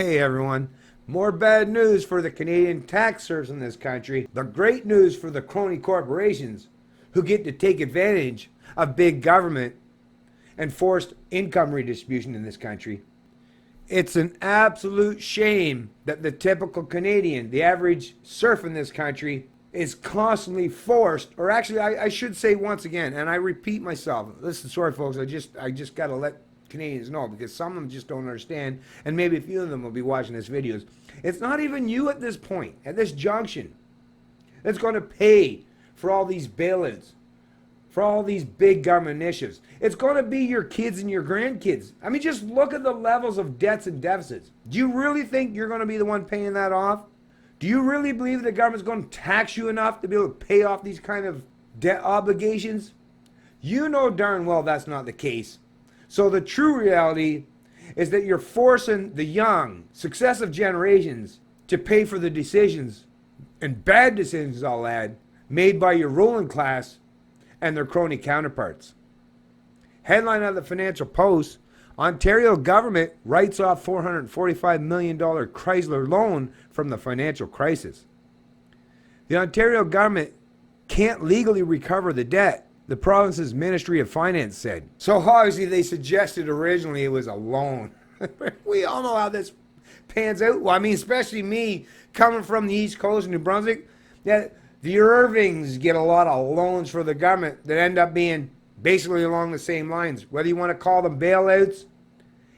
Hey everyone, more bad news for the Canadian taxers in this country, but great news for the crony corporations who get to take advantage of big government and forced income redistribution in this country. It's an absolute shame that the typical Canadian, the average serf in this country, is constantly forced, or actually I should say once again, and I repeat myself, listen, sorry folks, I just got to let Canadians know, because some of them just don't understand, and maybe a few of them will be watching this videos. It's not even you at this point, at this junction, that's going to pay for all these bailouts, for all these big government initiatives. It's going to be your kids and your grandkids. I mean, just look at the levels of debts and deficits. Do you really think you're going to be the one paying that off? Do you really believe the government's going to tax you enough to be able to pay off these kind of debt obligations? You know darn well that's not the case. So the true reality is that you're forcing the young, successive generations to pay for the decisions, and bad decisions I'll add, made by your ruling class and their crony counterparts. Headline of the Financial Post: Ontario government writes off $445 million Chrysler loan from the financial crisis. The Ontario government can't legally recover the debt, the province's Ministry of Finance said. So obviously they suggested originally it was a loan. We all know how this pans out. Well, I mean, especially me coming from the East Coast in New Brunswick. Yeah, the Irvings get a lot of loans for the government that end up being basically along the same lines. Whether you want to call them bailouts,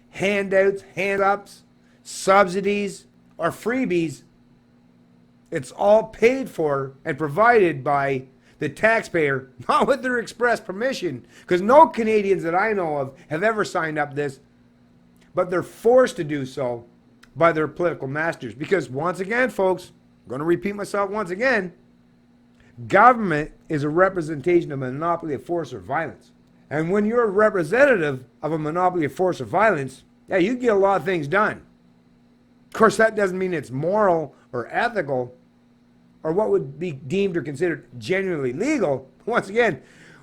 handouts, hand-ups, subsidies, or freebies, it's all paid for and provided by the taxpayer, not with their express permission, because no Canadians that I know of have ever signed up this, but they're forced to do so by their political masters. Because once again, folks, I'm going to repeat myself once again, government is a representation of a monopoly of force or violence. And when you're a representative of a monopoly of force or violence, yeah, you get a lot of things done. Of course, that doesn't mean it's moral or ethical or what would be deemed or considered genuinely legal. Once again,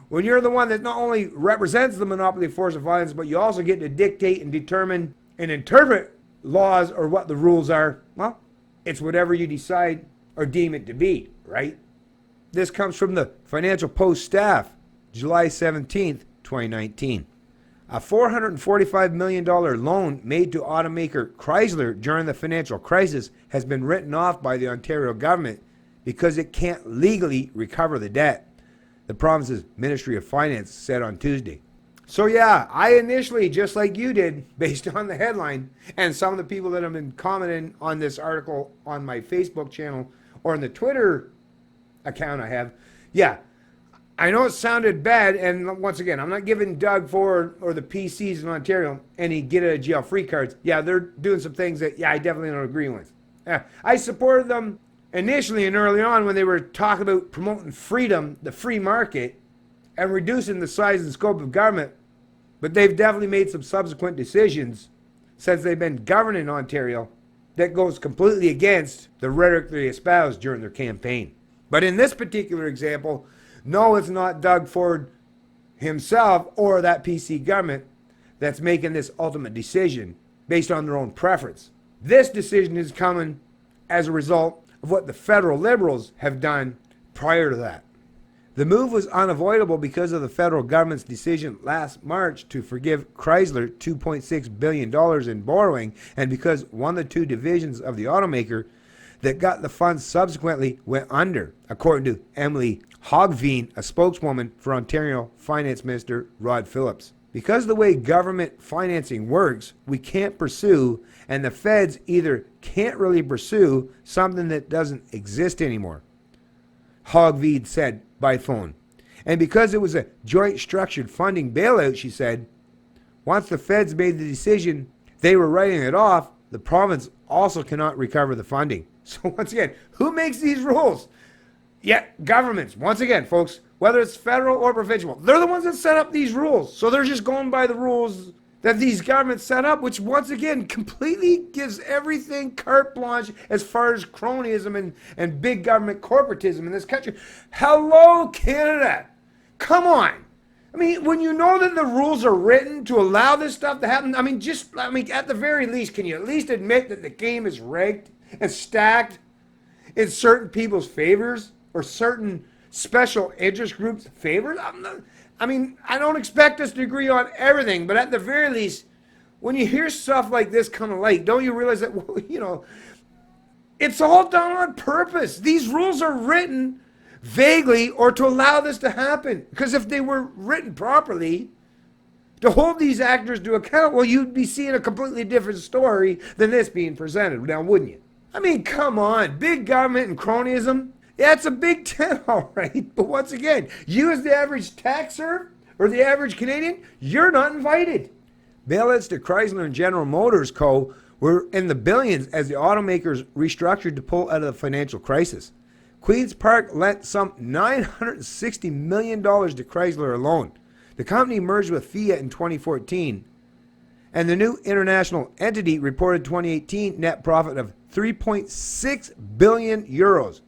when you're the one that not only represents the monopoly of force or violence, but you also get to dictate and determine and interpret laws or what the rules are, well, it's whatever you decide or deem it to be, right? This comes from the Financial Post staff, July 17th, 2019. A $445 million loan made to automaker Chrysler during the financial crisis has been written off by the Ontario government because it can't legally recover the debt, the province's Ministry of Finance said on Tuesday. So yeah, I initially, just like you did, based on the headline, and some of the people that have been commenting on this article on my Facebook channel or in the Twitter account I have, yeah, I know it sounded bad, and once again, I'm not giving Doug Ford or the PCs in Ontario any get out of jail free cards. Yeah, they're doing some things that, yeah, I definitely don't agree with. I supported them initially and early on when they were talking about promoting freedom, the free market, and reducing the size and scope of government. But they've definitely made some subsequent decisions since they've been governing Ontario that goes completely against the rhetoric they espoused during their campaign. But in this particular example, no, it's not Doug Ford himself or that PC government that's making this ultimate decision based on their own preference. This decision is coming as a result of what the federal Liberals have done prior to that. The move was unavoidable because of the federal government's decision last March to forgive Chrysler $2.6 billion in borrowing, and because one of the two divisions of the automaker that got the funds subsequently went under, according to Emily Hogveen, a spokeswoman for Ontario Finance Minister Rod Phillips. Because of the way government financing works, we can't pursue, and the feds either can't really pursue something that doesn't exist anymore, Hogveen said by phone. And because it was a joint structured funding bailout, she said, once the feds made the decision they were writing it off, the province also cannot recover the funding. So once again, who makes these rules? Yeah, governments. Once again, folks, whether it's federal or provincial, they're the ones that set up these rules. So they're just going by the rules that these governments set up, which once again completely gives everything carte blanche as far as cronyism and big government corporatism in this country. Hello, Canada. Come on. I mean, when you know that the rules are written to allow this stuff to happen, at the very least, can you at least admit that the game is rigged and stacked in certain people's favors or certain special interest groups' favors? I don't expect us to agree on everything, but at the very least, when you hear stuff like this come to light, don't you realize that, it's all done on purpose. These rules are written vaguely or to allow this to happen. Because if they were written properly, to hold these actors to account, well, you'd be seeing a completely different story than this being presented now, wouldn't you? I mean, come on. Big government and cronyism, yeah, it's a big tent, all right. But once again, you as the average taxer or the average Canadian, you're not invited. Bailouts to Chrysler and General Motors Co. were in the billions as the automakers restructured to pull out of the financial crisis. Queen's Park lent some $960 million to Chrysler alone. The company merged with Fiat in 2014, and the new international entity reported 2018 net profit of 3.6 billion euros,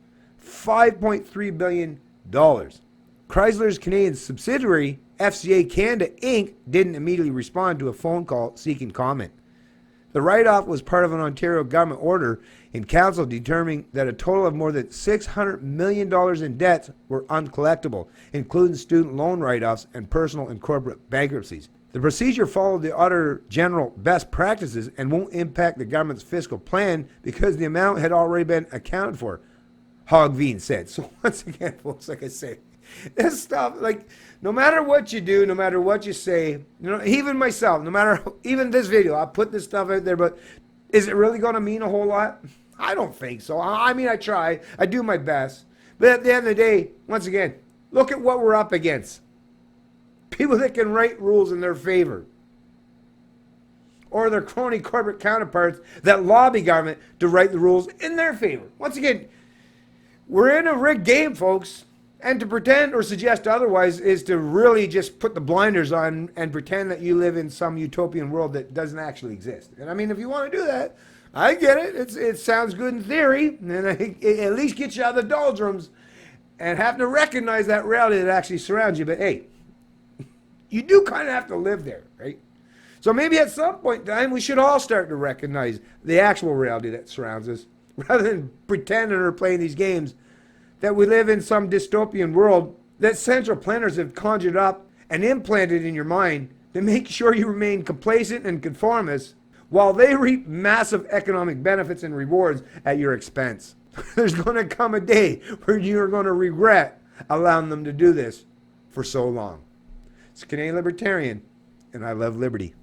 $5.3 billion. Chrysler's Canadian subsidiary, FCA Canada Inc., didn't immediately respond to a phone call seeking comment. The write-off was part of an Ontario government order in council determining that a total of more than $600 million in debts were uncollectible, including student loan write-offs and personal and corporate bankruptcies. The procedure followed the Auditor General best practices and won't impact the government's fiscal plan because the amount had already been accounted for, Hogveen said. So once again, folks, like I say, this stuff, no matter what you do, no matter what you say, even myself, even this video, I put this stuff out there, but is it really going to mean a whole lot? I don't think so. I try. I do my best. But at the end of the day, once again, look at what we're up against. People that can write rules in their favor. Or their crony corporate counterparts that lobby government to write the rules in their favor. Once again, we're in a rigged game, folks. And to pretend or suggest otherwise is to really just put the blinders on and pretend that you live in some utopian world that doesn't actually exist. And if you want to do that, I get it. It sounds good in theory, and it at least gets you out of the doldrums and having to recognize that reality that actually surrounds you. But hey, you do kind of have to live there, right? So maybe at some point in time, we should all start to recognize the actual reality that surrounds us, rather than pretending or playing these games that we live in some dystopian world that central planners have conjured up and implanted in your mind to make sure you remain complacent and conformist while they reap massive economic benefits and rewards at your expense. There's going to come a day where you're going to regret allowing them to do this for so long. It's Canadian Libertarian, and I love liberty.